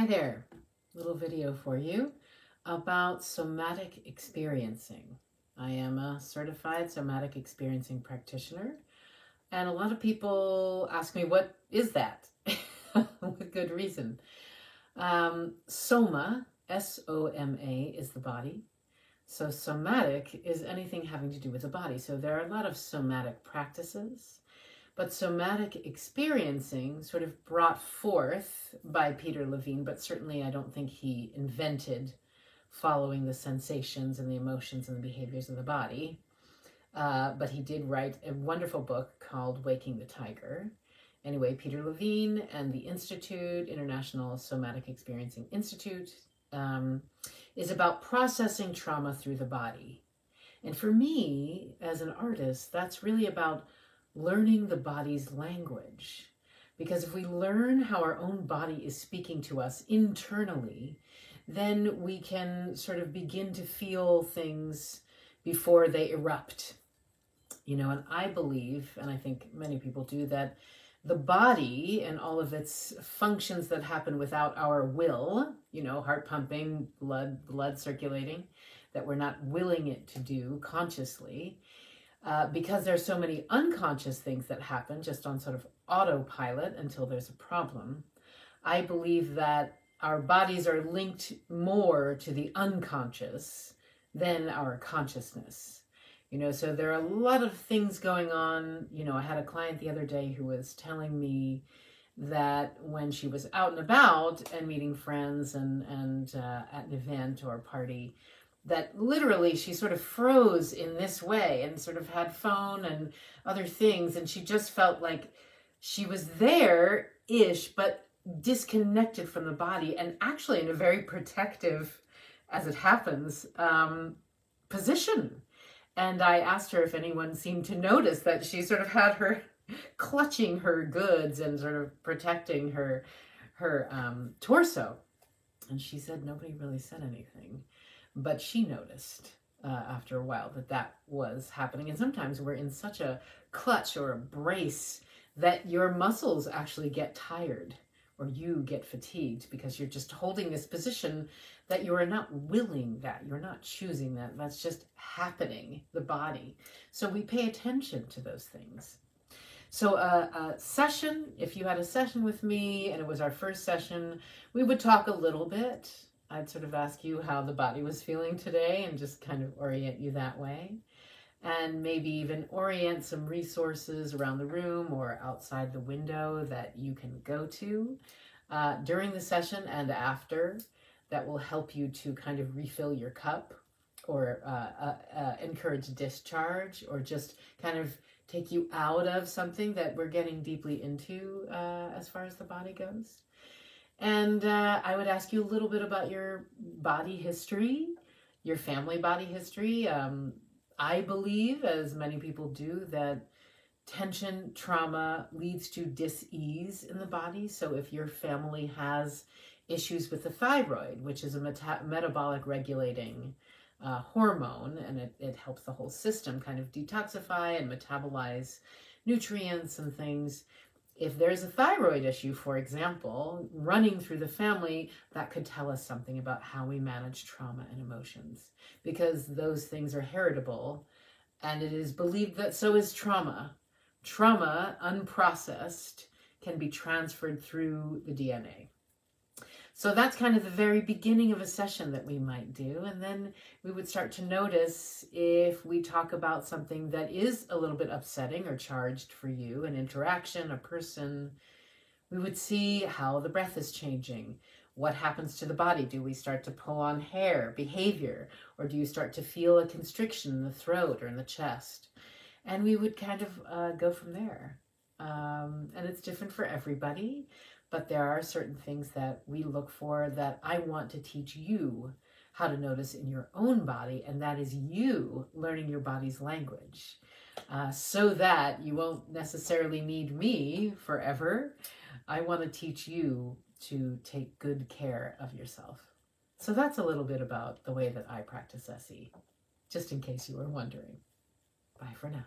Hi there, little video for you about somatic experiencing. I am a certified somatic experiencing practitioner, and a lot of people ask me, what is that? With good reason. Soma, S-O-M-A, is the body. So somatic is anything having to do with the body. So there are a lot of somatic practices. But somatic experiencing, sort of brought forth by Peter Levine, but certainly I don't think he invented following the sensations and the emotions and the behaviors of the body. But he did write a wonderful book called Waking the Tiger. Anyway, Peter Levine and the Institute, International Somatic Experiencing Institute, is about processing trauma through the body. And for me, as an artist, that's really about learning the body's language. Because if we learn how our own body is speaking to us internally, then we can sort of begin to feel things before they erupt. And I believe, and I think many people do, that the body and all of its functions that happen without our will, heart pumping, blood circulating, that we're not willing it to do consciously, because there's so many unconscious things that happen just on sort of autopilot until there's a problem. I believe that our bodies are linked more to the unconscious than our consciousness. So there are a lot of things going on. I had a client the other day who was telling me that when she was out and about and meeting friends and at an event or a party, that literally she sort of froze in this way and sort of had phone and other things. And she just felt like she was there-ish, but disconnected from the body, and actually in a very protective, as it happens, position. And I asked her if anyone seemed to notice that she sort of had her clutching her goods and sort of protecting her torso. And she said nobody really said anything. But she noticed after a while that was happening. And sometimes we're in such a clutch or a brace that your muscles actually get tired or you get fatigued because you're just holding this position that you are not willing, that you're not choosing, that's just happening, the body. So we pay attention to those things. So a session, if you had a session with me and it was our first session, we would talk a little bit. I'd sort of ask you how the body was feeling today and just kind of orient you that way. And maybe even orient some resources around the room or outside the window that you can go to during the session and after, that will help you to kind of refill your cup or encourage discharge or just kind of take you out of something that we're getting deeply into as far as the body goes. And I would ask you a little bit about your body history, your family body history. I believe, as many people do, that tension, trauma leads to dis-ease in the body. So if your family has issues with the thyroid, which is a metabolic regulating hormone, and it helps the whole system kind of detoxify and metabolize nutrients and things. If there's a thyroid issue, for example, running through the family, that could tell us something about how we manage trauma and emotions, because those things are heritable, and it is believed that so is trauma. Trauma, unprocessed, can be transferred through the DNA. So that's kind of the very beginning of a session that we might do. And then we would start to notice if we talk about something that is a little bit upsetting or charged for you, an interaction, a person, we would see how the breath is changing. What happens to the body? Do we start to pull on hair, behavior, or do you start to feel a constriction in the throat or in the chest? And we would kind of go from there. And it's different for everybody. But there are certain things that we look for that I want to teach you how to notice in your own body, and that is you learning your body's language, so that you won't necessarily need me forever. I want to teach you to take good care of yourself. So that's a little bit about the way that I practice SE, just in case you were wondering. Bye for now.